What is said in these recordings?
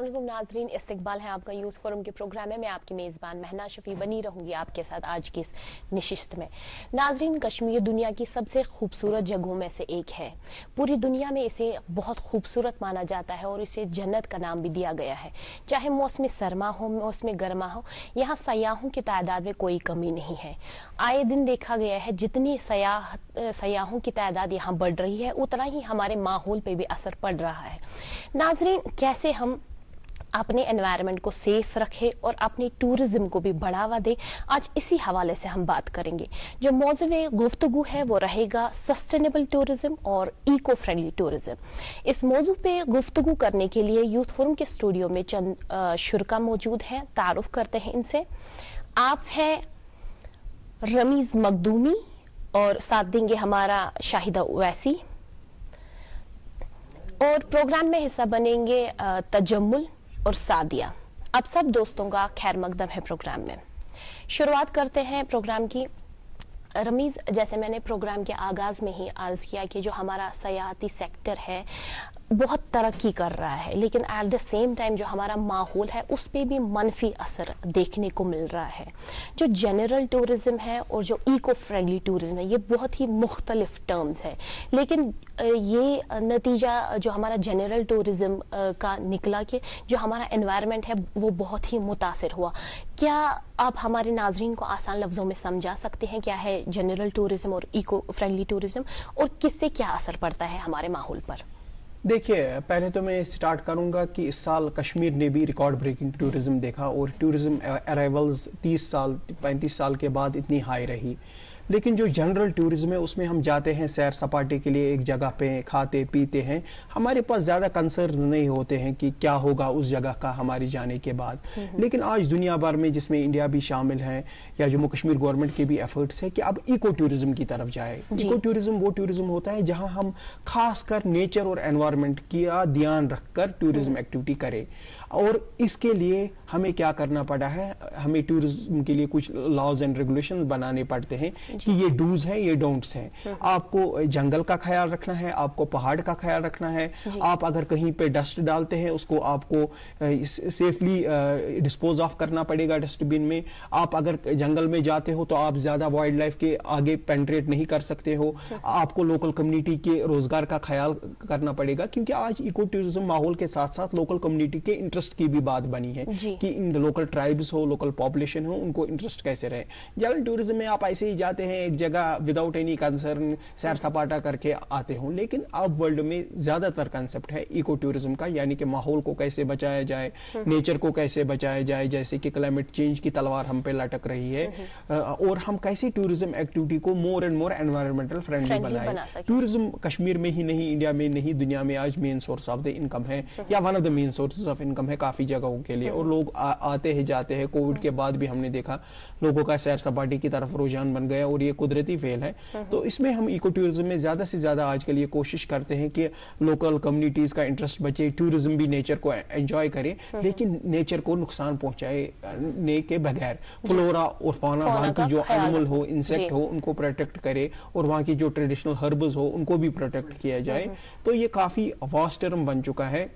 अस्सलाम वालेकुम नाजरीन, इस्तकबाल है आपका यूथ फोरम के प्रोग्राम में। मैं आपकी मेज़बान महना शफी बनी रहूंगी आपके साथ आज की इस निशिस्त में। नाजरीन, कश्मीर दुनिया की सबसे खूबसूरत जगहों में से एक है। पूरी दुनिया में इसे बहुत खूबसूरत माना जाता है और इसे जन्नत का नाम भी दिया गया है। चाहे मौसम सरमा हो, मौसम गर्मा हो, यहाँ सयाहों की तादाद में कोई कमी नहीं है। आए दिन देखा गया है जितनी सयाहों की तादाद यहाँ बढ़ रही है, उतना ही हमारे माहौल पे भी असर पड़ रहा है। नाजरीन, कैसे हम अपने एनवायरनमेंट को सेफ रखें और अपनी टूरिज्म को भी बढ़ावा दें, आज इसी हवाले से हम बात करेंगे। जो मौज़ूए गुफ्तगू है वो रहेगा सस्टेनेबल टूरिज्म और इको फ्रेंडली टूरिज्म। इस मौजू पे गुफ्तगू करने के लिए यूथ फोरम के स्टूडियो में चंद शुरका मौजूद हैं। तारुफ करते हैं इनसे। आप हैं रमीज मखदूमी और साथ देंगे हमारा शाहिदा उवैसी, और प्रोग्राम में हिस्सा बनेंगे तजम्मुल और सादिया। अब सब दोस्तों का खैर मकदम है प्रोग्राम में। शुरुआत करते हैं प्रोग्राम की। रमीज, जैसे मैंने प्रोग्राम के आगाज में ही अर्ज किया कि जो हमारा सयाहती सेक्टर है बहुत तरक्की कर रहा है, लेकिन एट द सेम टाइम जो हमारा माहौल है उस पर भी मनफी असर देखने को मिल रहा है। जो जनरल टूरिज्म है और जो इको फ्रेंडली टूरिज्म है, ये बहुत ही मुख्तलिफ टर्म्स है, लेकिन ये नतीजा जो हमारा जनरल टूरिज्म का निकला कि जो हमारा एनवायरनमेंट है वो बहुत ही मुतासिर हुआ। क्या आप हमारे नाजरीन को आसान लफ्जों में समझा सकते हैं क्या है जनरल टूरिज्म और इको फ्रेंडली टूरिज्म, और किससे क्या असर पड़ता है हमारे माहौल पर? देखिए, पहले तो मैं स्टार्ट करूंगा कि इस साल कश्मीर ने भी रिकॉर्ड ब्रेकिंग टूरिज्म देखा और टूरिज्म अराइवल्स 35 साल के बाद इतनी हाई रही। लेकिन जो जनरल टूरिज्म है उसमें हम जाते हैं सैर सपाटे के लिए, एक जगह पे खाते पीते हैं, हमारे पास ज्यादा कंसर्न नहीं होते हैं कि क्या होगा उस जगह का हमारी जाने के बाद। लेकिन आज दुनिया भर में, जिसमें इंडिया भी शामिल है या जम्मू कश्मीर गवर्नमेंट के भी एफर्ट्स है कि अब इको टूरिज्म की तरफ जाए। इको टूरिज्म वो टूरिज्म होता है जहां हम खासकर नेचर और एनवायरनमेंट का ध्यान रखकर टूरिज्म एक्टिविटी करें। और इसके लिए हमें क्या करना पड़ा है, हमें टूरिज्म के लिए कुछ लॉज एंड रेगुलेशन बनाने पड़ते हैं कि ये डूज हैं, ये डोंट्स हैं। आपको जंगल का ख्याल रखना है, आपको पहाड़ का ख्याल रखना है। आप अगर कहीं पे डस्ट डालते हैं उसको आपको सेफली डिस्पोज ऑफ करना पड़ेगा डस्टबिन में। आप अगर जंगल में जाते हो तो आप ज्यादा वाइल्ड लाइफ के आगे पेंट्रेट नहीं कर सकते हो। आपको लोकल कम्युनिटी के रोजगार का ख्याल करना पड़ेगा, क्योंकि आज इको टूरिज्म माहौल के साथ साथ लोकल कम्युनिटी के इंटरेस्ट की भी बात बनी है कि इन लोकल ट्राइब्स हो, लोकल पॉपुलेशन हो, उनको इंटरेस्ट कैसे रहे। जनरल टूरिज्म में आप ऐसे ही जाते हैं एक जगह विदाउट एनी कंसर्न, सैर सपाटा करके आते हो। लेकिन अब वर्ल्ड में ज्यादातर कंसेप्ट है इको टूरिज्म का, यानी कि माहौल को कैसे बचाया जाए, नेचर को कैसे बचाया जाए। जैसे कि क्लाइमेट चेंज की तलवार हम पे लटक रही है, और हम कैसे टूरिज्म एक्टिविटी को more and more environmental friendly बनाए। टूरिज्म कश्मीर में ही नहीं, इंडिया में नहीं, दुनिया में आज main source of the income है, या one of the main sources of income है काफी जगहों के लिए। और लोग आते हैं जाते हैं। कोविड के बाद भी हमने देखा लोगों का सैर सपाटे की तरफ रुझान बन गया, और ये कुदरती फेल है। तो इसमें हम इको टूरिज्म में ज्यादा से ज्यादा आजकल ये कोशिश करते हैं कि लोकल कम्युनिटीज का इंटरेस्ट बचे, टूरिज्म भी नेचर को एंजॉय करे, लेकिन नेचर को नुकसान पहुंचाने के बगैर। फ्लोरा और फौना, वहां की जो एनिमल हो, इंसेक्ट हो, उनको प्रोटेक्ट करे, और वहां की जो ट्रेडिशनल हर्ब्स हो उनको भी प्रोटेक्ट किया जाए। तो ये काफी वास्ट टर्म बन चुका है।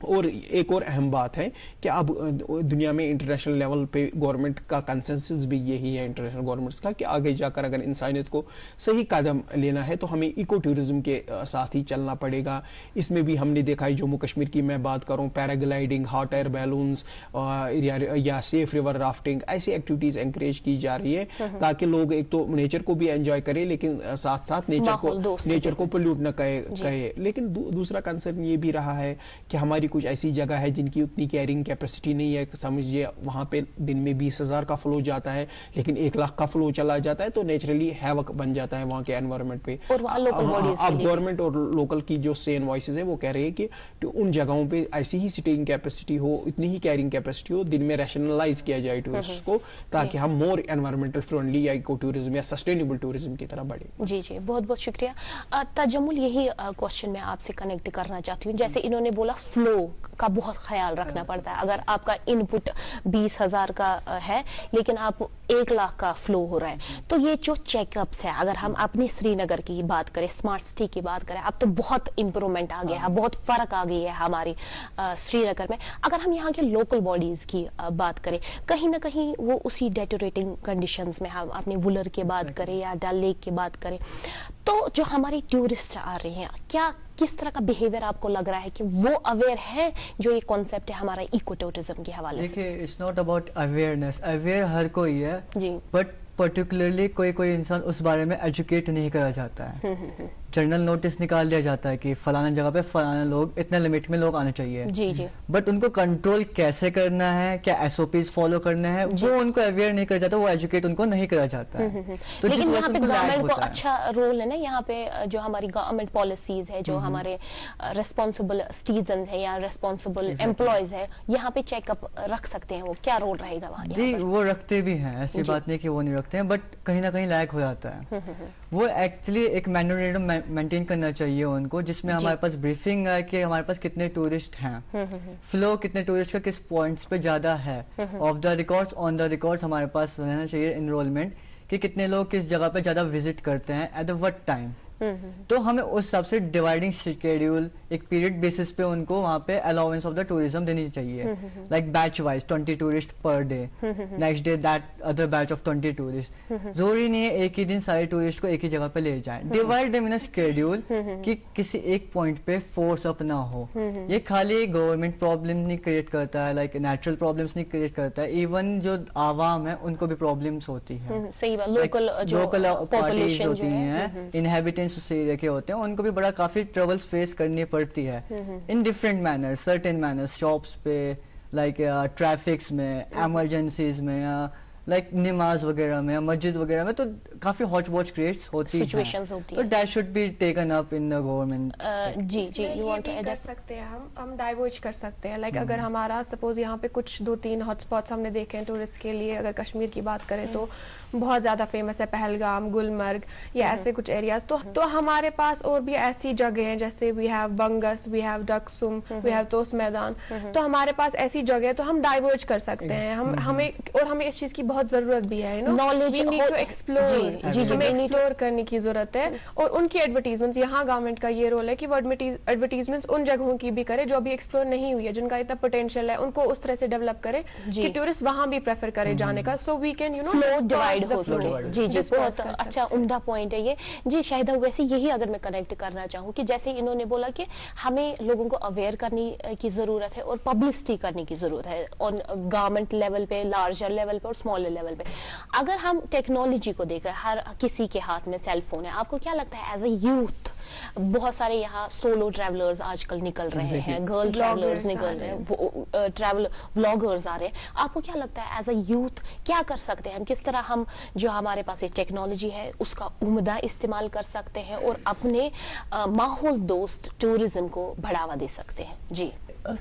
और एक और अहम बात है कि अब दुनिया में इंटरनेशनल लेवल पे गवर्नमेंट का कंसेंसस भी यही है, इंटरनेशनल गवर्नमेंट्स का, कि आगे जाकर अगर इंसानियत को सही कदम लेना है तो हमें इको टूरिज्म के साथ ही चलना पड़ेगा। इसमें भी हमने देखा है, जम्मू कश्मीर की मैं बात करूं, पैराग्लाइडिंग, हॉट एयर बैलून्स या सेफ रिवर राफ्टिंग, ऐसी एक्टिविटीज एंकरेज की जा रही है ताकि लोग एक तो नेचर को भी एंजॉय करें, लेकिन साथ साथ नेचर को पोल्यूट न कहे। लेकिन दूसरा कंसर्न ये भी रहा है कि हमारी कुछ ऐसी जगह है जिनकी उतनी कैरिंग कैपेसिटी नहीं है। समझिए वहां पे दिन में 20,000 का फ्लो जाता है, लेकिन 1 लाख का फ्लो चला जाता है, तो नेचुरली हैवक बन जाता है वहां के एनवायरनमेंट पे। और वहां लोकल बॉडीज, अब गवर्नमेंट और लोकल की जो सेन वॉइसेज है वो कह रहे हैं कि उन जगहों पे ऐसी ही सिटिंग कैपेसिटी हो, इतनी ही कैरिंग कैपेसिटी हो, दिन में रैशनलाइज किया जाए टूरिस्ट को, ताकि हम मोर एनवायरमेंटल फ्रेंडली या इको टूरिज्म या सस्टेनेबल टूरिज्म की तरफ बढ़े। जी जी, बहुत बहुत शुक्रिया। तजम्मुल, यही क्वेश्चन मैं आपसे कनेक्ट करना चाहती हूँ। जैसे इन्होंने बोला फ्लो فلو کا بہت خیال رکھنا پڑتا ہے. اگر آپ کا ان پٹ 20,000 کا ہے لیکن آپ 1 لاکھ کا فلو ہو رہا ہے, تو یہ جو چیک اپس ہے, اگر ہم اپنی سری نگر کی بات کریں, اسمارٹ سٹی کی بات کریں, اب تو بہت امپرومنٹ آ گیا ہے, بہت فرق آ گئی ہے ہماری سری نگر میں. اگر ہم یہاں کے لوکل باڈیز کی بات کریں, کہیں نہ کہیں وہ اسی ڈیٹوریٹنگ کنڈیشنز میں, ہم اپنے وولر کی بات کریں یا ڈل لیک کی بات کریں, تو جو ہماری ٹورسٹ آ رہے ہیں, کیا کس طرح کا بیہیویئر آپ کو لگ رہا ہے کہ وہ اویئر ہیں جو یہ کانسیپٹ ہے ہمارا ایکو ٹورزم کے حوالے سے؟ دیکھیے, it's not about awareness, aware ہر کوئی ہے, جی, بٹ پرٹیکولرلی کوئی انسان اس بارے میں ایجوکیٹ نہیں کرا جاتا ہے. جنرل نوٹس نکال دیا جاتا ہے کہ فلانا جگہ پہ فلانا لوگ, اتنے لمٹ میں لوگ آنے چاہیے, جی جی, بٹ ان کو کنٹرول کیسے کرنا ہے, کیا ایس او پیز فالو کرنا ہے, وہ ان کو اویئر نہیں کر جاتا, وہ ایجوکیٹ ان کو نہیں کرا جاتا ہے. لیکن یہاں پہ گورنمنٹ کو اچھا رول ہے نا, یہاں پہ جو ہماری گورنمنٹ پالیسیز ہے, جو ہمارے ریسپانسبل سٹیزنز ہیں یا ریسپانسبل امپلائیز ہے, یہاں پہ چیک اپ رکھ سکتے ہیں, وہ کیا رول رہے گا وہاں؟ جی, وہ رکھتے بھی ہیں, ایسی بات نہیں کہ وہ نہیں رکھتے ہیں, بٹ کہیں نہ کہیں لیک ہو جاتا ہے. وہ ایکچولی ایک میمورینڈم مینٹین کرنا چاہیے ان کو, جس میں ہمارے پاس بریفنگ ہے کہ ہمارے پاس کتنے ٹورسٹ ہیں, فلو کتنے ٹورسٹ کا کس پوائنٹس پہ زیادہ ہے, of the records on the records ہمارے پاس رہنا چاہیے انرولمنٹ, کہ کتنے لوگ کس جگہ پہ زیادہ وزٹ کرتے ہیں ایٹ دا وٹ ٹائم. تو ہمیں اس حساب سے ڈیوائڈنگ شیڈیول ایک پیریڈ بیسس پہ ان کو وہاں پہ الاؤنس آف دا ٹوریزم دینی چاہیے, like batch wise 20 tourist per day, next day that other batch of 20 tourist. ضروری نہیں ہے ایک ہی دن سارے ٹورسٹ کو ایک ہی جگہ پہ لے جائیں, ڈیوائڈ دیم ان شیڈیول کہ کسی ایک پوائنٹ پہ فورس اپ نہ ہو. یہ خالی گورنمنٹ پرابلم نہیں کریٹ کرتا ہے, لائک نیچرل پرابلمس نہیں کریٹ کرتا ہے, ایون جو عوام ہے ان کو بھی پرابلمس ہوتی ہے. صحیح بات, لوکل پارٹیز ہوتی ہیں, انہیبیٹنٹس اس ایریا کے ہوتے ہیں, ان کو بھی بڑا کافی ٹربلس فیس کرنی پڑتی ہے in different manner, certain manner, shops پہ, لائک ٹریفکس میں, ایمرجنسیز میں, لائک نماز وغیرہ میں, مسجد وغیرہ میں, تو کافی ہاٹ واچ کریٹس ہوتی ہیں, تو that should be taken up in the government. جی جی, یو وانٹ ٹو ایڈ؟ کر سکتے ہیں ہم ڈائیورج کر سکتے ہیں, لائک اگر ہمارا سپوز یہاں پہ کچھ 2-3 ہاٹ اسپاٹس ہم نے دیکھے ہیں ٹورسٹ کے لیے, اگر کشمیر کی بات کریں تو بہت زیادہ فیمس ہے پہلگام, گلمرگ یا ایسے کچھ ایریاز, تو ہمارے پاس اور بھی ایسی جگہ ہیں, جیسے وی ہیو بنگس, وی ہیو ڈکسم, وی ہیو توس میدان, تو ہمارے پاس ایسی جگہ ہے, تو ہم ڈائیورج کر سکتے ہیں. ہمیں اس چیز کی بہت ضرورت بھی ہے, نالج ایکسپلور کرنے کی ضرورت ہے, اور ان کی ایڈورٹیزمنٹ, یہاں گورنمنٹ کا یہ رول ہے کہ وہ ایڈورٹیزمنٹ ان جگہوں کی بھی کرے جو ابھی ایکسپلور نہیں ہوئی ہے, جن کا اتنا پوٹینشیل ہے, ان کو اس طرح سے ڈیولپ کرے کہ ٹورسٹ وہاں بھی پریفر کرے جانے کا, سو وی کین فلو ڈیوائڈ ہو سکے. جی جی, بہت اچھا عمدہ پوائنٹ ہے یہ. جی شاہدہ, ویسے یہی اگر میں کنیکٹ کرنا چاہوں کہ جیسے انہوں نے بولا کہ ہمیں لوگوں کو اویئر کرنے کی ضرورت ہے اور پبلسٹی کرنے کی ضرورت ہے آن گورنمنٹ لیول پہ, لارجر لیول پہ اور اسمالر لیول پہ. اگر ہم ٹیکنالوجی کو دیکھیں, ہر کسی کے ہاتھ میں سیل فون ہے, آپ کو کیا لگتا ہے ایز اے یوتھ, بہت سارے یہاں سولو ٹریولرز آج کل نکل رہے ہیں, گرل ٹریولرز نکل رہے ہیں, ٹریول بلاگرز آ رہے ہیں, آپ کو کیا لگتا ہے ایز اے یوتھ کیا کر سکتے ہیں ہم, کس طرح ہم جو ہمارے پاس یہ ٹیکنالوجی ہے اس کا عمدہ استعمال کر سکتے ہیں اور اپنے ماحول دوست ٹورزم کو بڑھاوا دے سکتے ہیں؟ جی,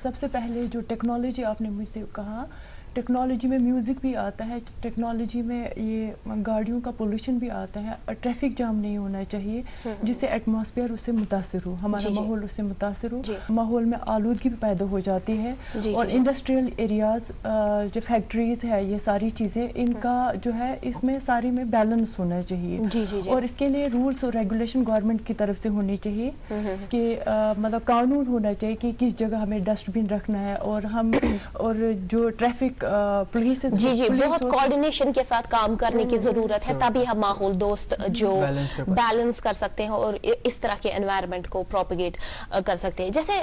سب سے پہلے جو ٹیکنالوجی آپ نے مجھ سے کہا, ٹیکنالوجی میں میوزک بھی آتا ہے, ٹیکنالوجی میں یہ گاڑیوں کا پولوشن بھی آتا ہے, ٹریفک جام نہیں ہونا چاہیے جس سے ایٹماسفیئر اس سے متاثر ہو, ہمارا ماحول اس سے متاثر ہو, ماحول میں آلودگی بھی پیدا ہو جاتی ہے. اور انڈسٹریل ایریاز, جو فیکٹریز ہے, یہ ساری چیزیں, ان کا جو ہے اس میں ساری میں بیلنس ہونا چاہیے, اور اس کے لیے رولس اور ریگولیشن گورنمنٹ کی طرف سے ہونی چاہیے, کہ مطلب قانون ہونا چاہیے کہ کس جگہ ہمیں ڈسٹ بن رکھنا ہے, اور جو ٹریفک پولیس, جی جی, بہت کوآرڈینیشن کے ساتھ کام کرنے کی ضرورت ہے, تبھی ہم ماحول دوست جو بیلنس کر سکتے ہیں اور اس طرح کے انوائرمنٹ کو پروپیگیٹ کر سکتے ہیں. جیسے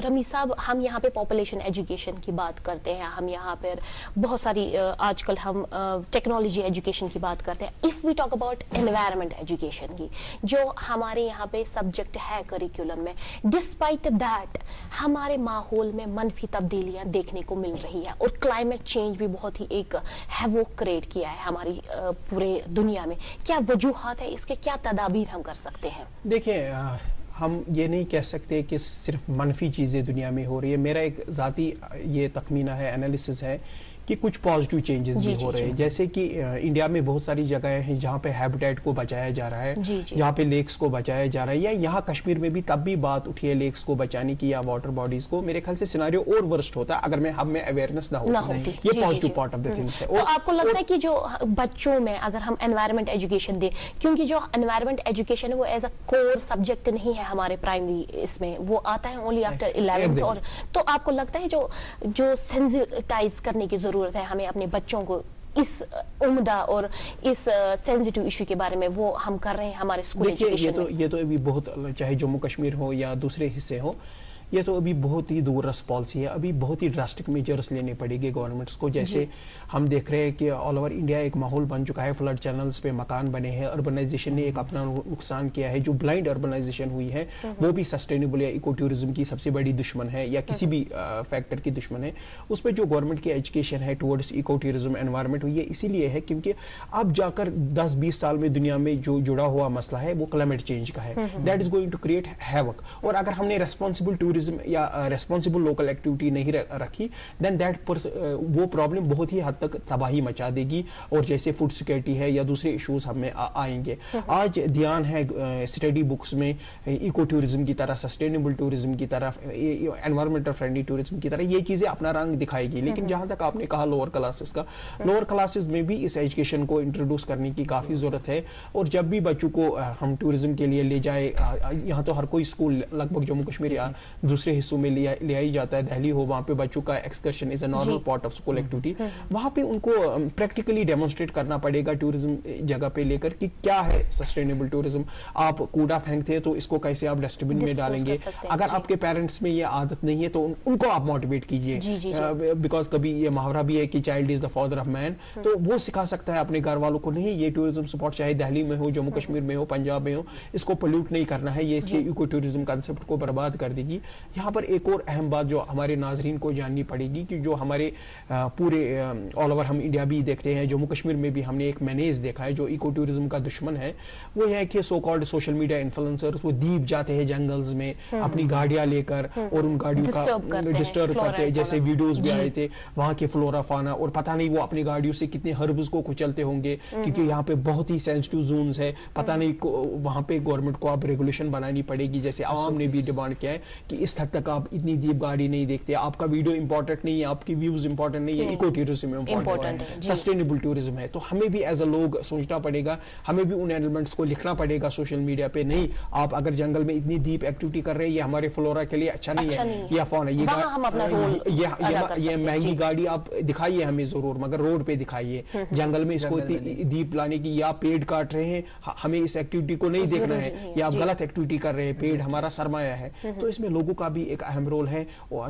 رمی صاحب, ہم یہاں پہ پاپولیشن ایجوکیشن کی بات کرتے ہیں, ہم یہاں پر بہت ساری آج کل ہم ٹیکنالوجی ایجوکیشن کی بات کرتے ہیں. If we talk about environment education کی, جو ہمارے یہاں پہ سبجیکٹ ہے کریکولم میں, ڈسپائٹ دیٹ ہمارے ماحول میں منفی تبدیلیاں دیکھنے کو مل رہی ہے, اور کلائمیٹ چینج بھی بہت ہی ایک ہیوک کریٹ کیا ہے ہماری پورے دنیا میں. کیا وجوہات ہے اس کے, کیا تدابیر ہم کر سکتے ہیں؟ دیکھیے, ہم یہ نہیں کہہ سکتے کہ صرف منفی چیزیں دنیا میں ہو رہی ہے. میرا ایک ذاتی یہ تخمینہ ہے, انالیسس ہے کہ کچھ پازیٹیو چینجز بھی ہو رہے ہیں. جیسے کہ انڈیا میں بہت ساری جگہیں ہیں جہاں پہ ہیبیٹیٹ کو بچایا جا رہا ہے, جہاں پہ لیکس کو بچایا جا رہا ہے, یا یہاں کشمیر میں بھی تب بھی بات اٹھی ہے لیکس کو بچانے کی یا واٹر باڈیز کو. میرے خیال سے سیناریو اور ورسٹ ہوتا ہے اگر ہم میں اویئرنیس نہ ہوتی. یہ positive part of the things ہے. تو آپ کو لگتا ہے کہ جو بچوں میں اگر ہم انوائرمنٹ ایجوکیشن دیں, کیونکہ جو انوائرمنٹ ایجوکیشن ہے وہ ایز اے کور سبجیکٹ نہیں ہے ہمارے پرائمری, اس میں وہ آتا ہے اونلی آفٹر 11th, اور تو آپ کو لگتا ہے جو سینسٹائز کرنے کی ضرورت ہے ہمیں اپنے بچوں کو اس عمدہ اور اس سینسٹیو ایشو کے بارے میں, وہ ہم کر رہے ہیں ہمارے اسکول ایجوکیشن میں؟ یہ تو ابھی بہت, چاہے جموں کشمیر ہو یا دوسرے حصے ہوں, یہ تو ابھی بہت ہی دور رس پالیسی ہے. ابھی بہت ہی ڈراسٹک میجرز لینے پڑے گی گورنمنٹس کو. جیسے ہم دیکھ رہے ہیں کہ آل اوور انڈیا ایک ماحول بن چکا ہے, فلڈ چینلز پہ مکان بنے ہیں, اربنائزیشن نے ایک اپنا نقصان کیا ہے. جو بلائنڈ اربنائزیشن ہوئی ہے وہ بھی سسٹینیبل یا ایکو ٹورزم کی سب سے بڑی دشمن ہے, یا کسی بھی فیکٹر کی دشمن ہے. اس پہ جو گورنمنٹ کی ایجوکیشن ہے ٹورڈس ایکو ٹورزم انوائرمنٹ, یہ اسی لیے ہے کیونکہ اب جا کر 10-20 سال میں دنیا میں جو جڑا ہوا مسئلہ ہے وہ کلائمیٹ چینج کا ہے. That is going to create havoc. اور اگر ہم نے ریسپانسبل ٹورزم یا ریسپانسبل لوکل ایکٹیویٹی نہیں رکھی, دین دیٹ وہ پرابلم بہت ہی حد تک تباہی مچا دے گی, اور جیسے فوڈ سیکورٹی ہے یا دوسرے ایشوز ہم میں آئیں گے. آج دھیان ہے اسٹڈی بکس میں ایکو ٹورزم کی طرح, سسٹینیبل ٹورزم کی طرف, انوائرمنٹل فرینڈلی ٹورزم کی طرح, یہ چیزیں اپنا رنگ دکھائے گی. لیکن جہاں تک آپ نے کہا لوور کلاسز کا, لوور کلاسز میں بھی اس ایجوکیشن کو انٹروڈیوس کرنے کی کافی ضرورت ہے. اور جب بھی بچوں کو ہم ٹورزم کے لیے لے جائے, یہاں تو ہر کوئی اسکول لگ بھگ جموں کشمیر یا دوسرے حصوں میں لے آئی جاتا ہے, دہلی ہو, وہاں پہ بچوں کا excursion is a normal part of school activity. وہاں پہ ان کو پریکٹیکلی ڈیمونسٹریٹ کرنا پڑے گا ٹورزم جگہ پہ لے کر کہ کیا ہے سسٹینیبل ٹورزم. آپ کوڑا پھینکتے ہیں تو اس کو کیسے آپ ڈسٹ بن میں ڈالیں گے. اگر آپ کے پیرنٹس میں یہ عادت نہیں ہے تو ان کو آپ موٹیویٹ کیجیے, بیکاز کبھی یہ محاورہ بھی ہے کہ child is the father of man, تو وہ سکھا سکتا ہے اپنے گھر والوں کو, نہیں یہ ٹورزم اسپاٹ چاہے دہلی میں ہو, جموں کشمیر میں ہو, پنجاب میں ہو, اس کو پولیوٹ نہیں کرنا ہے, یہ اس کے ایکو ٹورزم کنسپٹ کو برباد کر دے گی. یہاں پر ایک اور اہم بات جو ہمارے ناظرین کو جاننی پڑے گی کہ جو ہمارے پورے آل اوور ہم انڈیا بھی دیکھتے ہیں, جموں کشمیر میں بھی ہم نے ایک مینیج دیکھا ہے جو ایکو ٹورزم کا دشمن ہے. وہ یہ ہے کہ so called social media influencers وہ دیپ جاتے ہیں جنگلز میں اپنی گاڑیاں لے کر, اور ان گاڑیوں کا ڈسٹرب کرتے ہیں. جیسے ویڈیوز بھی آئے تھے وہاں کے فلورا فانا, اور پتہ نہیں وہ اپنی گاڑیوں سے کتنے ہربز کو کچلتے ہوں گے, کیونکہ یہاں پہ بہت ہی سینسٹیو زونز ہے. پتہ نہیں وہاں پہ گورنمنٹ کو اب ریگولیشن بنانی پڑے گی. جیسے عوام نے بھی ڈیمانڈ کیا ہے کہ اس حد تک آپ اتنی دیپ گاڑی نہیں دیکھتے, آپ کا ویڈیو امپورٹنٹ نہیں ہے, آپ کی ویوز امپورٹنٹ نہیں ہے, ایکو ٹورزم امپورٹنٹ ہے, سسٹینیبل ٹورزم ہے. تو ہمیں بھی ایز اے لوگ سوچنا پڑے گا, ہمیں بھی ان ایلیمنٹس کو لکھنا پڑے گا سوشل میڈیا پہ, نہیں آپ اگر جنگل میں اتنی ڈیپ ایکٹیویٹی کر رہے ہیں یہ ہمارے فلورا کے لیے اچھا نہیں ہے, یا فونا یہ مہنگی گاڑی آپ دکھائیے ہمیں ضرور, مگر روڈ پہ دکھائیے. جنگل میں اس کو ڈیپ لانے کی, یا پیڑ کاٹ رہے ہیں, ہمیں اس ایکٹیویٹی کو نہیں دیکھنا ہے, یا آپ غلط ایکٹیویٹی کر رہے ہیں, پیڑ ہمارا سرمایہ ہے. تو اس میں لوگوں کا بھی ایک اہم رول ہے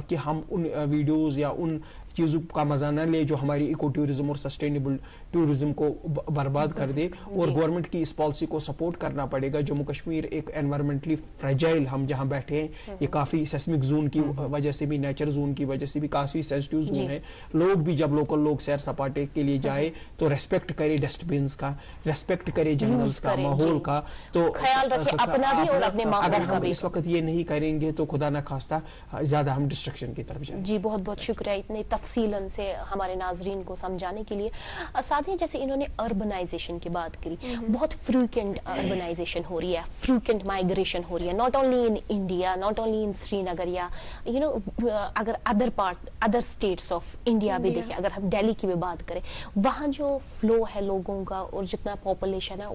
کہ ہم ان ویڈیوز یا ان چیزوں کا مزہ نہ لے جو ہماری ایکو ٹورزم اور سسٹینیبل ٹورزم کو برباد کر دے. اور گورنمنٹ کی اس پالیسی کو سپورٹ کرنا پڑے گا. جموں کشمیر ایک انوائرمنٹلی فریجائل, ہم جہاں بیٹھے ہیں یہ کافی سیسمک زون کی وجہ سے بھی, نیچر زون کی وجہ سے بھی کافی سینسٹیو زون ہے. لوگ بھی جب لوکل لوگ سیر سپاٹے کے لیے جائے تو ریسپیکٹ کرے ڈسٹ بنس کا, ریسپیکٹ کرے جنگلز کا, ماحول کا. تو خیال رکھے اپنا بھی اور اپنے ماحول کا بھی. اگر ہم اس وقت یہ نہیں کریں گے تو خدا نہ خواستہ زیادہ ہم ڈسٹرکشن کی طرف جائیں. جی بہت بہت شکریہ اتنے تفصیلاً سے ہمارے ناظرین کو سمجھانے کے لیے. ساتھ ہی جیسے انہوں نے اربنائزیشن کی بات کری, بہت فریکوینٹ اربنائزیشن ہو رہی ہے, فریکوینٹ مائگریشن ہو رہی ہے, not only in India, not only in Srinagar, یا اگر ادر اسٹیٹس آف انڈیا بھی دیکھیں, اگر ہم دہلی کی بھی بات کریں, وہاں جو فلو ہے لوگوں کا اور جتنا پاپولیشن ہے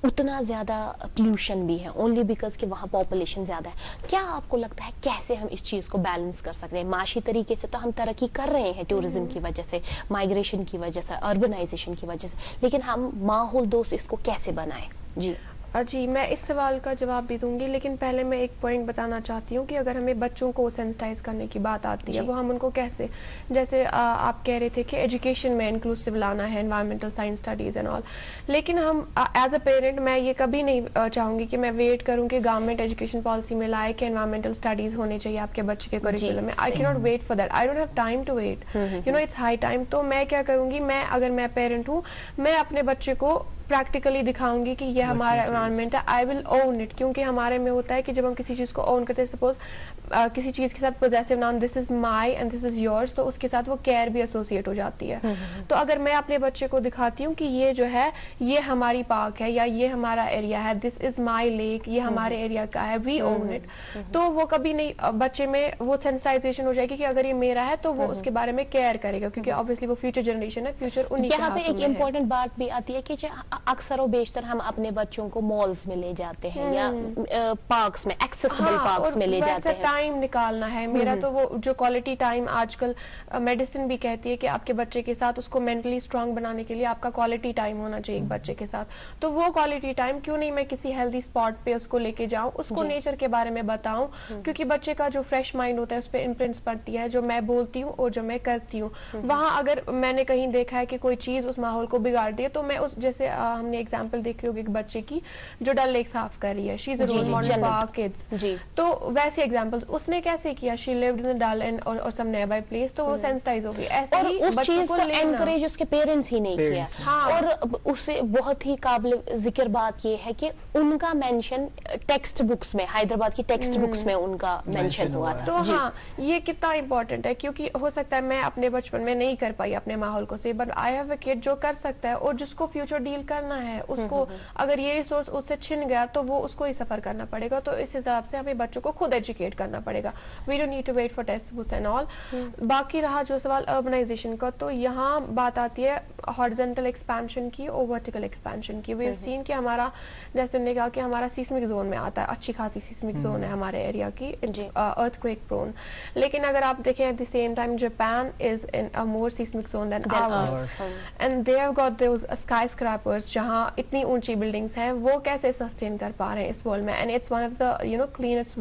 اتنا زیادہ پولوشن بھی ہے, اونلی بیکاز کہ وہاں پاپولیشن زیادہ ہے. کیا آپ کو لگتا ہے کیسے ہم اس چیز کو بیلنس کر سکتے ہیں؟ معاشی طریقے سے تو ہم ترقی کر رہے ہیں ٹورزم کی وجہ سے, مائگریشن کی وجہ سے, اربنائزیشن کی وجہ سے, لیکن ہم ماحول دوست اس کو کیسے بنائیں؟ جی میں اس سوال کا جواب بھی دوں گی, لیکن پہلے میں ایک پوائنٹ بتانا چاہتی ہوں کہ اگر ہمیں بچوں کو سینسٹائز کرنے کی بات آتی ہے وہ ہم ان کو کیسے, جیسے آپ کہہ رہے تھے کہ ایجوکیشن میں انکلوسیو لانا ہے, environmental science studies and all, لیکن ہم ایز اے پیرنٹ میں یہ کبھی نہیں چاہوں گی کہ میں ویٹ کروں کہ گورنمنٹ ایجوکیشن پالیسی میں لائے کہ انوائرمنٹل اسٹڈیز ہونے چاہیے آپ کے بچے کے کریکولم میں. I can not wait for that, I don't have time to wait, it's high time. تو میں کیا کروں گی, اگر میں پیرنٹ ہوں, میں اپنے بچے کو प्रैक्टिकली दिखाऊंगी कि ये हमारा एनवायरनमेंट है, आई विल ओन इट, क्योंकि हमारे में होता है कि जब हम किसी चीज को ओन करते हैं, सपोज किसी चीज के साथ possessive noun this is my and this is yours, तो उसके साथ वो केयर भी एसोसिएट हो जाती है। तो अगर मैं अपने बच्चे को दिखाती हूँ कि ये जो है ये हमारी पार्क है या ये हमारा एरिया है, दिस इज माई लेक, ये हमारे एरिया का है, वी ओन इट, तो वो कभी नहीं, बच्चे में वो सेंसिटाइजेशन हो जाएगी कि अगर ये मेरा है तो वो उसके बारे में केयर करेगा, क्योंकि ऑब्वियसली वो फ्यूचर जनरेशन है, फ्यूचर उन्हीं के यहाँ पे हाथों एक में है। इम्पोर्टेंट बात भी आती है कि अक्सर और बेशतर हम अपने बच्चों को मॉल्स में ले जाते हैं या पार्क्स में, एक्सेसिबल पार्क्स में ले जाते हैं। टाइम निकालना है मेरा, तो वो जो क्वालिटी टाइम आजकल मेडिसिन भी कहती है कि आपके बच्चे के साथ उसको मेंटली स्ट्रांग बनाने के लिए आपका क्वालिटी टाइम होना चाहिए एक बच्चे के साथ। तो वो क्वालिटी टाइम क्यों नहीं मैं किसी हेल्दी स्पॉट पे उसको लेके जाऊं, उसको नेचर के बारे में बताऊं, क्योंकि बच्चे का जो फ्रेश माइंड होता है उस पर इम्प्रिंट्स पड़ती है, जो मैं बोलती हूँ और जो मैं करती हूँ। वहां अगर मैंने कहीं देखा है कि कोई चीज उस माहौल को बिगाड़ दी है, तो मैं उस, जैसे हमने एग्जाम्पल देखी होगी एक बच्चे की जो डल लेक साफ कर रही है, she is a role model for our kids, तो वैसे एग्जाम्पल्स उसने कैसे किया, she lived in the Dal and और सम नियर बाय प्लेस, तो वो सेंसिटाइज हो गई। ऐसे और ही उस चीज को लेना। एनकरेज उसके पेरेंट्स ही नहीं किया। हाँ। और उससे बहुत ही काबिल जिक्र बात ये है कि उनका मेंशन टेक्स्ट बुक्स में, हैदराबाद की टेक्स्ट बुक्स में उनका मेंशन हुआ था। तो हाँ, ये कितना इंपॉर्टेंट है, क्योंकि हो सकता है मैं अपने बचपन में नहीं कर पाई अपने माहौल को से, but I have a kid जो कर सकता है, और जिसको फ्यूचर डील करना है उसको अगर ये रिसोर्स उससे छिन गया तो वो उसको ही सफर करना पड़ेगा। तो इस हिसाब से हमें बच्चों को खुद एजुकेट करना पड़ेगा। We don't need to wait for text books and all. बाकी रहा जो सवाल अर्बनाइजेशन का, तो यहाँ बात आती है हॉरिजॉन्टल एक्सपेंशन की और वर्टिकल एक्सपेंशन की। वी हैव सीन कि हमारा, जैसे उन्होंने कहा कि हमारा सीस्मिक जोन में आता है, अच्छी खासी सीस्मिक जोन है हमारे एरिया की, अर्थक्वेक प्रोन, लेकिन अगर आप देखें at the same time Japan is in a more seismic zone than ours, and they have got those skyscrapers, जहां इतनी ऊंची बिल्डिंग्स हैं, वो कैसे सस्टेन कर पा रहे हैं इस वर्ल्ड में, and it's one of the cleanest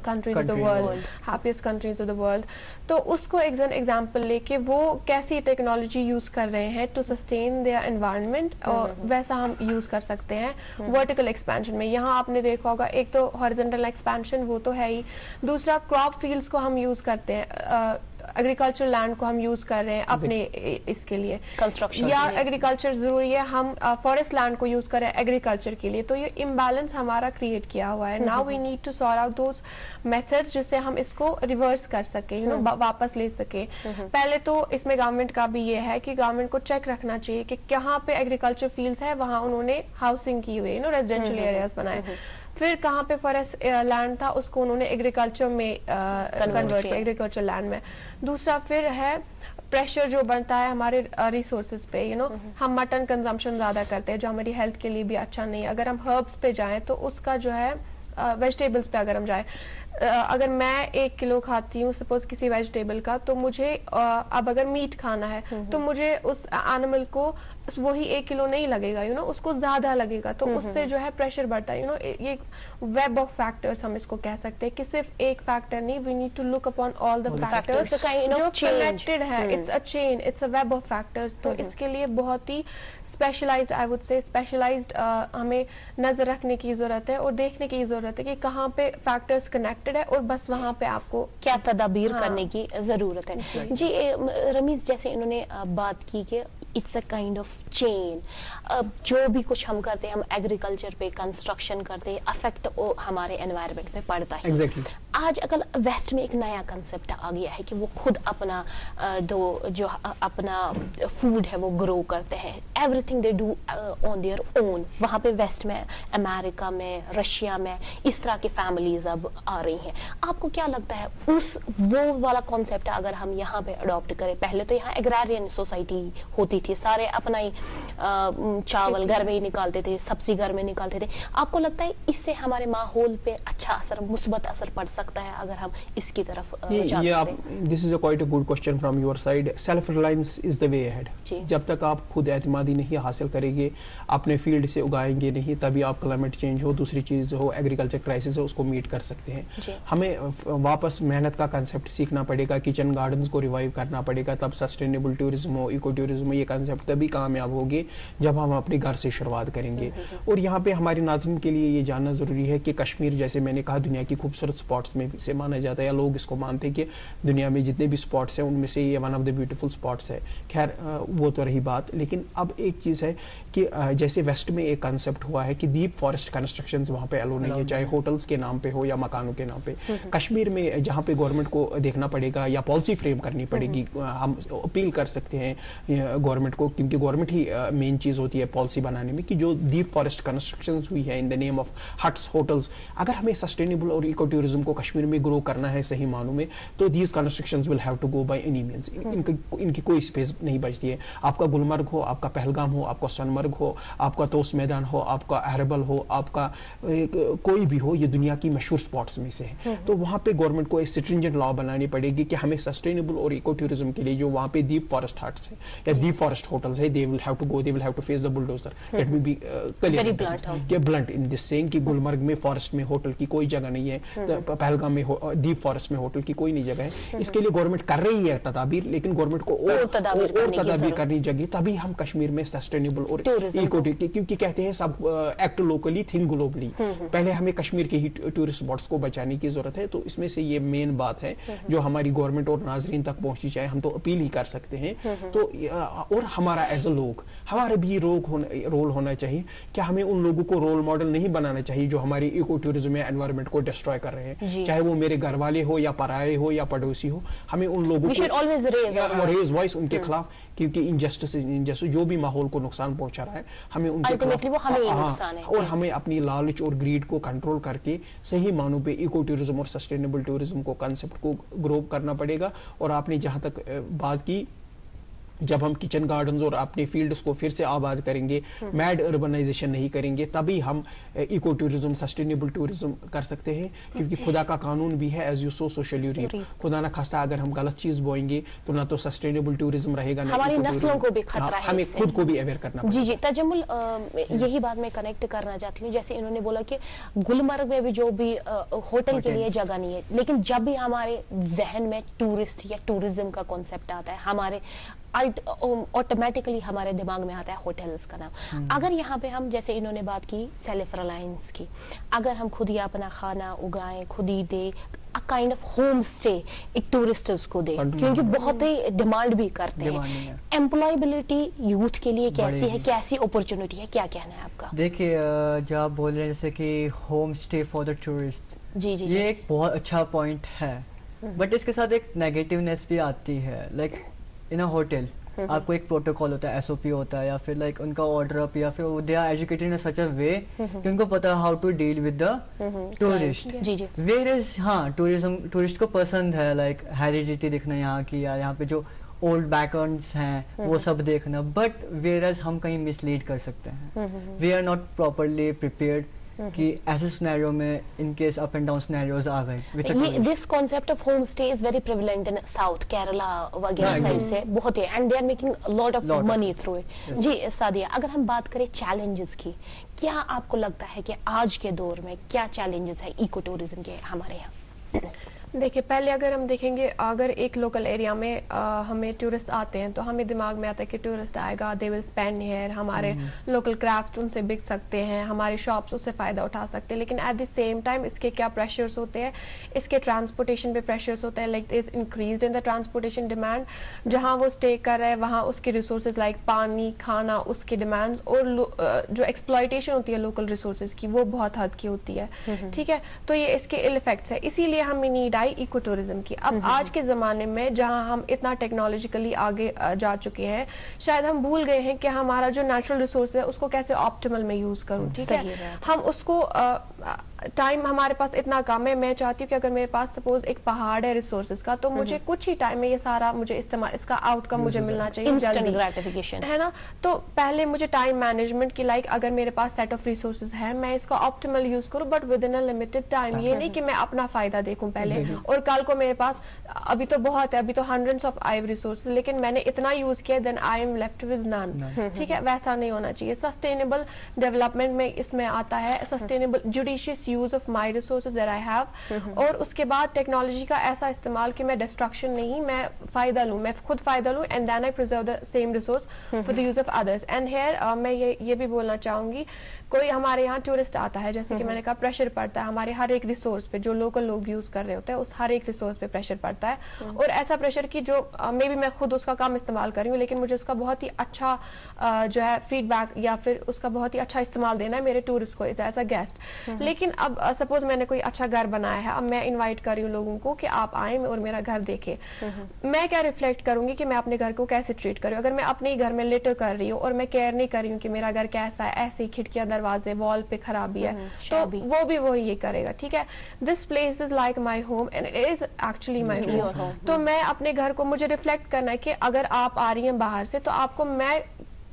countries of the world, happiest countries of the world. तो उसको एग्जाम्पल लेके वो कैसी टेक्नोलॉजी यूज कर रहे हैं टू सस्टेन देयर एनवायरनमेंट, और वैसा हम यूज कर सकते हैं वर्टिकल एक्सपेंशन में। यहाँ आपने देखा होगा, एक तो हॉरिजॉन्टल एक्सपेंशन वो तो है ही, दूसरा क्रॉप फील्ड्स को हम यूज करते हैं, एग्रीकल्चर लैंड को हम यूज कर रहे हैं अपने इसके लिए कंस्ट्रक्शन, या एग्रीकल्चर जरूरी है हम फॉरेस्ट लैंड को यूज करें एग्रीकल्चर के लिए, तो ये इम्बैलेंस हमारा क्रिएट किया हुआ है। Now we need to sort out those methods जिससे हम इसको रिवर्स कर सके, यू नो, वापस ले सके। पहले तो इसमें गवर्नमेंट का भी ये है कि गवर्नमेंट को चेक रखना चाहिए कि कहाँ पे एग्रीकल्चर फील्ड्स है वहां उन्होंने हाउसिंग की हुई, यू नो, रेजिडेंशियल एरियाज बनाए। फिर कहाँ पे फॉरेस्ट लैंड था उसको उन्होंने एग्रीकल्चर में कन्वर्ट किया, एग्रीकल्चर लैंड में। दूसरा फिर है प्रेशर जो बनता है हमारे रिसोर्सेज पे, यू नो, हम मटन कंजम्पशन ज्यादा करते हैं जो हमारी हेल्थ के लिए भी अच्छा नहीं है। अगर हम हर्ब्स पे जाएं तो उसका जो है वेजिटेबल्स पे अगर हम जाएं, अगर मैं 1 किलो खाती हूँ सपोज किसी वेजिटेबल का, तो मुझे अब अगर मीट खाना है तो मुझे उस एनिमल को वही 1 किलो नहीं लगेगा, यू नो, उसको ज्यादा लगेगा, तो उससे जो है प्रेशर बढ़ता है, यू नो। ये वेब ऑफ फैक्टर्स हम इसको कह सकते हैं कि सिर्फ एक फैक्टर नहीं, we need to look upon all the factors जो कनेक्टेड है, it's a chain, it's a web of factors. तो इसके लिए बहुत ही specialized, I would say specialized हमें नजर रखने की जरूरत है और देखने की जरूरत है कि कहाँ पे फैक्टर्स कनेक्टेड है और बस वहां पे आपको क्या तदाबीर करने की जरूरत है। जी रमीज, जैसे इन्होंने बात की कि it's a kind of chain, जो भी कुछ हम करते हैं, हम एग्रीकल्चर पे कंस्ट्रक्शन करते हैं, अफेक्ट हमारे एनवायरनमेंट पे पड़ता है। Exactly. आज अगर वेस्ट में एक नया कंसेप्ट आ गया है कि वो खुद अपना जो अपना फूड है वो ग्रो करते हैं, everything they do on their own. वहां पे वेस्ट में, अमेरिका में, रशिया में इस तरह की फैमिलीज अब आ रही हैं। आपको क्या लगता है वो वाला कॉन्सेप्ट अगर हम यहाँ पे अडॉप्ट करें? पहले तो यहाँ एग्रारियन सोसाइटी होती थी, सारे अपना ही चावल घर में ही निकालते थे, सब्जी घर में निकालते थे। आपको लगता है इससे हमारे माहौल पे अच्छा असर, मुस्बत असर पड़ सकता है अगर हम इसकी तरफ this is a quite a good question from your side. Self reliance is the way ahead. जब तक आप खुद एतमादी नहीं हासिल करेंगे, अपने फील्ड से उगाएंगे नहीं, तभी आप क्लाइमेट चेंज हो, दूसरी चीज हो, एग्रीकल्चर क्राइसिस हो, उसको मीट कर सकते हैं। हमें वापस मेहनत का कंसेप्ट सीखना पड़ेगा, किचन गार्डन्स को रिवाइव करना पड़ेगा, तब सस्टेनेबल टूरिज्म हो, इको टूरिज्म हो, ये कंसेप्ट तभी कामयाब होगे जब हम अपने घर से शुरुआत करेंगे। और यहाँ पे हमारे नाज़रीन के लिए ये जानना जरूरी है कि कश्मीर, जैसे मैंने कहा, दुनिया की खूबसूरत स्पॉट्स स्पॉट्स में से माना जाता है, या लोग इसको मानते हैं कि दुनिया में जितने भी स्पॉट्स हैं उनमें से ये one of the beautiful spots है। खैर वो तो रही बात, लेकिन अब एक चीज़ है कि जैसे वेस्ट में एक कंसेप्ट हुआ है कि डीप फॉरेस्ट कंस्ट्रक्शंस वहाँ पे अलो नहीं है, चाहे होटल्स के नाम पे हो या मकानों के नाम पे। कश्मीर में जहाँ पे गवर्नमेंट को देखना पड़ेगा या पॉलिसी फ्रेम करनी पड़ेगी, हम अपील कर सकते हैं गवर्नमेंट को, क्योंकि गवर्नमेंट ही मेन चीज़ होती है पॉलिसी बनाने में, कि जो डीप फॉरेस्ट कंस्ट्रक्शंस हुई है in the name of huts, hotels, अगर हमें सस्टेनेबल और इको टूरिज्म को कश्मीर में ग्रो करना है सही मानों में, तो these constructions will have to go by any means. इनकी कोई स्पेस नहीं बचती है। आपका गुलमर्ग हो, आपका पहलगाम हो, आपका सोनमर्ग हो, आपका तोस मैदान हो, आपका अहरबल हो, आपका कोई भी हो, ये दुनिया की मशहूर स्पॉट्स में से है। तो वहां पे गवर्नमेंट को एक स्ट्रिंजेंट लॉ बनानी पड़ेगी कि हमें सस्टेनेबल और इको टूरिज्म के लिए जो वहां पे डीप फॉरेस्ट हट्स है या डीप फॉरेस्ट होटल्स है, they will have to go, they will have to face the bulldozer. Let me be blunt in this saying कि गुलमर्ग में फॉरेस्ट में होटल की कोई जगह नहीं है, पहलगाम में डीप फॉरेस्ट में होटल की कोई नहीं जगह है। इसके लिए गवर्नमेंट कर रही है तदाबीर, लेकिन गवर्नमेंट को और तदाबीर करनी चाहिए, तभी हम कश्मीर में सस्टेनेबल और इको, क्योंकि कहते हैं सब एक्ट लोकली थिंक ग्लोबली। पहले हमें कश्मीर के ही टूरिस्ट स्पॉट्स को बचाने की जरूरत है। तो इसमें से ये मेन बात है जो हमारी गवर्नमेंट और नाजरीन तक पहुंचनी चाहिए। हम तो अपील ही कर सकते हैं। तो और हमारा एज अ लोग, हमारा भी रोल होना चाहिए कि हमें उन लोगों को रोल मॉडल नहीं बनाना चाहिए जो हमारी इको टूरिज्म या एनवायरनमेंट को डिस्ट्रॉय कर रहे हैं, चाहे वो मेरे घर वाले हो या पराये हो या पड़ोसी हो। हमें उन लोगों को रेज वॉइस उनके खिलाफ, क्योंकि इनजस्टिस जो भी माहौल को नुकसान पहुंचा रहा है, हमें उनके खिलाफ, और हमें अपनी लालच और ग्रीड को कंट्रोल करके सही मानों पे इको टूरिज्म और सस्टेनेबल टूरिज्म को कंसेप्ट को ग्रो करना पड़ेगा। और आपने जहां तक बात की, जब हम किचन गार्डन्स और अपने फील्ड्स को फिर से आबाद करेंगे, मैड अर्बनाइजेशन नहीं करेंगे, तभी हम इको टूरिज्म, सस्टेनेबल टूरिज्म कर सकते हैं। क्योंकि खुदा का कानून भी है, as you sow so shall you reap. खुदा ना खास्ता अगर हम गलत चीज बोएंगे तो ना तो सस्टेनेबल टूरिज्म रहेगा, ना हमारी नस्लों को भी खतरा है। हमें खुद को भी अवेयर करना जी जी तजम्मुल, यही बात मैं कनेक्ट करना चाहती हूँ। जैसे इन्होंने बोला कि गुलमर्ग में भी जो भी होटल के लिए जगह नहीं है, लेकिन जब भी हमारे जहन में टूरिस्ट या टूरिज्म का कॉन्सेप्ट आता है, हमारे ऑटोमेटिकली हमारे दिमाग में आता है होटल्स का नाम। अगर यहाँ पे हम, जैसे इन्होंने बात की सेल्फ रिलायंस की, अगर हम खुद ही अपना खाना उगाएं, खुद ही दे, काइंड ऑफ होम स्टे एक टूरिस्टर्स को दे, क्योंकि बहुत ही डिमांड भी करते हैं। एम्प्लॉयबिलिटी यूथ के लिए कैसी है, कैसी अपॉर्चुनिटी है, क्या कहना है आपका? देखिए, जो आप बोल रहे हैं जैसे कि home stay for the tourist, जी जी, ये एक बहुत अच्छा पॉइंट है, बट इसके साथ एक नेगेटिवनेस भी आती है। लाइक इन अ होटल आपको एक प्रोटोकॉल होता है, एसओपी होता है, या फिर लाइक उनका ऑर्डर अप, या फिर दे आर एजुकेटेड इन सच अ वे कि उनको पता है how to deal with the tourist. Where is, हाँ, टूरिस्ट को पसंद है लाइक हेरिडिटी देखना यहाँ की, या यहाँ पे जो ओल्ड बैकग्राउंड्स हैं वो सब देखना, बट वेयर एज हम कहीं मिसलीड कर सकते हैं। We are not properly prepared कि ऐसे सिनेरियो में in case up and down scenarios आ गए। This concept of home stay is very prevalent in south Kerala वगैरह साइड से बहुत है, and they are making lot of money through it. जी सादिया, अगर हम बात करें चैलेंजेस की, क्या आपको लगता है कि आज के दौर में क्या चैलेंजेस है इको टूरिज्म के हमारे यहाँ? देखिए, पहले अगर हम देखेंगे, अगर एक लोकल एरिया में हमें टूरिस्ट आते हैं तो हमें दिमाग में आता है कि टूरिस्ट आएगा, दे विल स्पेंड हियर, हमारे लोकल क्राफ्ट्स उनसे बिक सकते हैं, हमारे शॉप्स उससे फ़ायदा उठा सकते हैं। लेकिन एट द सेम टाइम इसके क्या प्रेशर्स होते हैं, इसके ट्रांसपोर्टेशन पे प्रेशर्स होते हैं। Like is increase in the transportation demand, जहाँ वो स्टे कर रहा है वहाँ उसके रिसोर्सेज लाइक पानी, खाना, उसके डिमांड्स, और जो एक्सप्लॉयटेशन होती है लोकल रिसोर्सेज की, वो बहुत हद की होती है। ठीक है, तो ये इसके इल इफेक्ट्स है। इसीलिए हमें नीड इको टूरिज्म की। अब आज के जमाने में जहां हम इतना टेक्नोलॉजिकली आगे जा चुके हैं, शायद हम भूल गए हैं कि हमारा जो नेचुरल रिसोर्स है उसको कैसे ऑप्टिमल में यूज करूं। ठीक है, हम उसको टाइम हमारे पास इतना कम है, मैं चाहती हूँ कि अगर मेरे पास सपोज एक पहाड़ है रिसोर्सेज का, तो मुझे कुछ ही टाइम में ये सारा मुझे इस्तेमाल, इसका आउटकम मुझे मिलना चाहिए, इंस्टेंट ग्रेटिफिकेशन, है ना। तो पहले मुझे टाइम मैनेजमेंट की, लाइक अगर मेरे पास सेट ऑफ रिसोर्सेज है, मैं इसका ऑप्टिमल यूज करूं, but with in a limited time. ये नहीं कि मैं अपना फायदा देखूं पहले और कल को मेरे पास अभी तो बहुत है, अभी तो हंड्रेड्स ऑफ आई रिसोर्सेज, लेकिन मैंने इतना यूज किया, then I am left with none. ठीक है, वैसा नहीं होना चाहिए। सस्टेनेबल डेवलपमेंट में इसमें आता है सस्टेनेबल, जुड़ी judicious use of my resources that I have, اور اس کے بعد ٹیکنالوجی کا ایسا استعمال کہ میں ڈسٹرکشن نہیں, میں فائدہ لوں, میں خود فائدہ لوں, and then I preserve the same resource for the use of others. And here میں یہ بھی بولنا چاہوں گی, کوئی ہمارے یہاں ٹورسٹ آتا ہے, جیسے کہ میں نے کہا پریشر پڑتا ہے ہمارے ہر ایک ریسورس پہ, جو لوکل لوگ یوز کر رہے ہوتے ہیں اس ہر ایک ریسورس پہ پریشر پڑتا ہے, اور ایسا پریشر کی جو مے بی میں خود اس کا کم استعمال کر رہی ہوں, لیکن مجھے اس کا بہت ہی اچھا جو ہے فیڈ بیک یا پھر اس کا بہت ہی اچھا استعمال دینا ہے میرے ٹورسٹ کو ایز اے گیسٹ. لیکن اب سپوز میں نے کوئی اچھا گھر بنایا ہے, اب میں انوائٹ کر رہی ہوں لوگوں کو کہ آپ آئیں اور میرا گھر دیکھیں, میں کیا ریفلیکٹ کروں گی کہ میں اپنے گھر کو کیسے ٹریٹ کر رہی ہوں. اگر میں اپنے گھر میں لٹر کر رہی ہوں اور میں کیئر نہیں کر رہی ہوں کہ میرا گھر کیسا ہے, ایسے ہی کھڑکیاں دروازے وال پہ خرابی ہے, تو وہ بھی وہی یہ کرے گا. ٹھیک ہے, this place is like my home and it is actually my home. تو میں اپنے گھر کو مجھے ریفلیکٹ کرنا ہے کہ اگر آپ آ رہی ہیں باہر سے تو آپ کو میں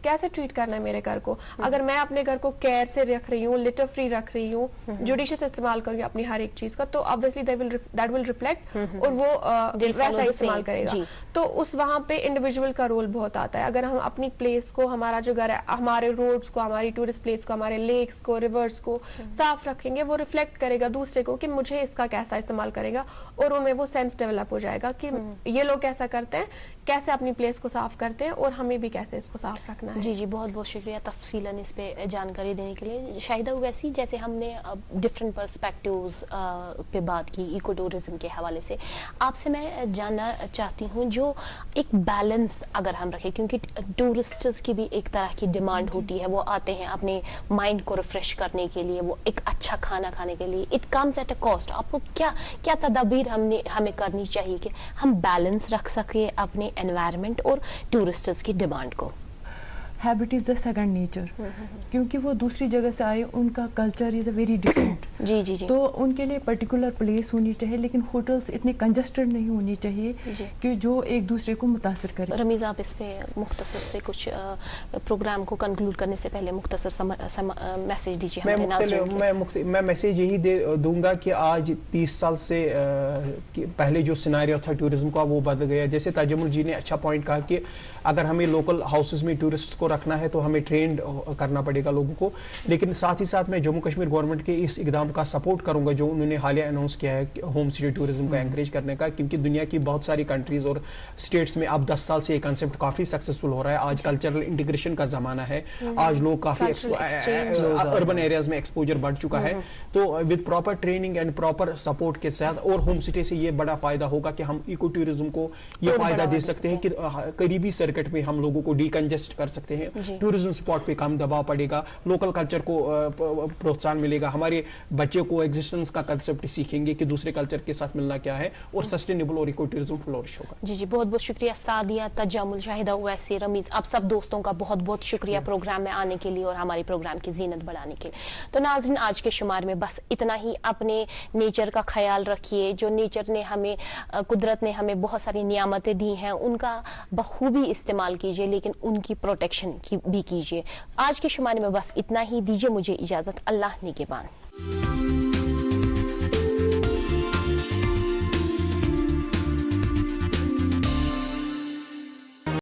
کیسے ٹریٹ کرنا ہے میرے گھر کو. اگر میں اپنے گھر کو کیئر سے رکھ رہی ہوں, لٹر فری رکھ رہی ہوں, جوڈیشیس استعمال کروں گی اپنی ہر ایک چیز کا, تو obviously دیٹ ول ریفلیکٹ, اور وہ ویسا استعمال کرے گا. تو اس وہاں پہ انڈیویجول کا رول بہت آتا ہے. اگر ہم اپنی پلیس کو, ہمارا جو گھر ہے, ہمارے روڈس کو, ہماری ٹورسٹ پلیس کو, ہمارے لیکس کو, ریورس کو صاف رکھیں گے, وہ ریفلیکٹ کرے گا دوسرے کو کہ مجھے اس کا کیسا استعمال کرے گا, اور ان میں وہ سینس ڈیولپ ہو جائے گا کہ یہ لوگ کیسا کرتے ہیں, کیسے اپنی پلیس کو صاف کرتے ہیں, اور ہمیں بھی کیسے اس کو صاف رکھنا ہے. جی جی, بہت بہت شکریہ تفصیلاً اس پہ جانکاری دینے کے لیے. شاہدہ اویسی, جیسے ہم نے ڈفرینٹ پرسپیکٹیوز پہ بات کی ایکو ٹورزم کے حوالے سے, آپ سے میں جاننا چاہتی ہوں جو ایک بیلنس اگر ہم رکھیں, کیونکہ ٹورسٹس کی بھی ایک طرح کی ڈیمانڈ ہوتی ہے, وہ آتے ہیں اپنے مائنڈ کو ریفریش کرنے کے لیے, وہ ایک اچھا کھانا کھانے کے لیے, it comes at a cost. آپ کو کیا تدابیر ہمیں کرنی چاہیے کہ ہم بیلنس رکھ سکیں اپنے انوائرمنٹ اور ٹورسٹس کی ڈیمانڈ کو؟ Habit is the second nature, کیونکہ وہ دوسری جگہ سے آئے, ان کا culture is a very different. جی جی جی, تو ان کے لیے پرٹیکولر پلیس ہونی چاہیے, لیکن ہوٹلس اتنے کنجسٹڈ نہیں ہونی چاہیے کہ جو ایک دوسرے کو متاثر کرے. رمیز, آپ اس پہ مختصر سے کچھ پروگرام کو کنکلوڈ کرنے سے پہلے مختصر میسج دیجیے ہمارے ناظرین. میں میسج یہی دوں گا کہ آج 30 سال سے پہلے جو سیناریو تھا ٹورزم کا وہ بدل گیا. جیسے تجمل جی نے اچھا پوائنٹ کہا کہ اگر ہمیں لوکل ہاؤسز میں ٹورسٹ کو رکھنا ہے تو ہمیں ٹرینڈ کرنا پڑے گا لوگوں کو, لیکن ساتھ ہی ساتھ میں جموں کشمیر گورنمنٹ کے اس اقدام کا سپورٹ کروں گا جو انہوں نے حالیہ اناؤنس کیا ہے ہوم سٹی ٹورزم کو انکریج کرنے کا, کیونکہ دنیا کی بہت ساری کنٹریز اور اسٹیٹس میں اب 10 سال سے یہ کنسیپٹ کافی سکسیسفل ہو رہا ہے. آج کلچرل انٹیگریشن کا زمانہ ہے, آج لوگ کافی اربن ایریاز میں ایکسپوجر بڑھ چکا ہے. تو with proper training and proper support کے ساتھ, اور ہوم سٹی سے یہ بڑا فائدہ ہوگا کہ ہم ایکو ٹورزم کو یہ فائدہ دے سکتے ہیں کہ قریبی سرکٹ میں ہم لوگوں کو ڈیکنجسٹ کر سکتے ہیں, ٹورزم اسپاٹ پہ کم دباؤ پڑے گا, لوکل کلچر کو پروتساہن ملے گا, ہمارے بچے کو ایگزسٹنس کا کنسپٹ سیکھیں گے کہ دوسرے کلچر کے ساتھ ملنا کیا ہے, اور سسٹینیبل اور ایکو ٹورزم فلورش ہوگا. جی جی, بہت بہت شکریہ سعدیہ, تجمل, شاہدہ اویسی, رمیز, آپ سب دوستوں کا بہت بہت شکریہ پروگرام میں آنے کے لیے اور ہمارے پروگرام کی زینت بڑھانے کے لیے. تو ناظرین, آج کے شمار میں بس اتنا ہی. اپنے نیچر کا خیال رکھیے, جو نیچر نے ہمیں, قدرت نے ہمیں بہت ساری نعمتیں دی ہیں, ان کا بخوبی استعمال کیجیے, لیکن ان کی پروٹیکشن بھی کیجیے. آج کے شمار میں بس اتنا ہی. دیجیے مجھے اجازت. اللہ نگہبان.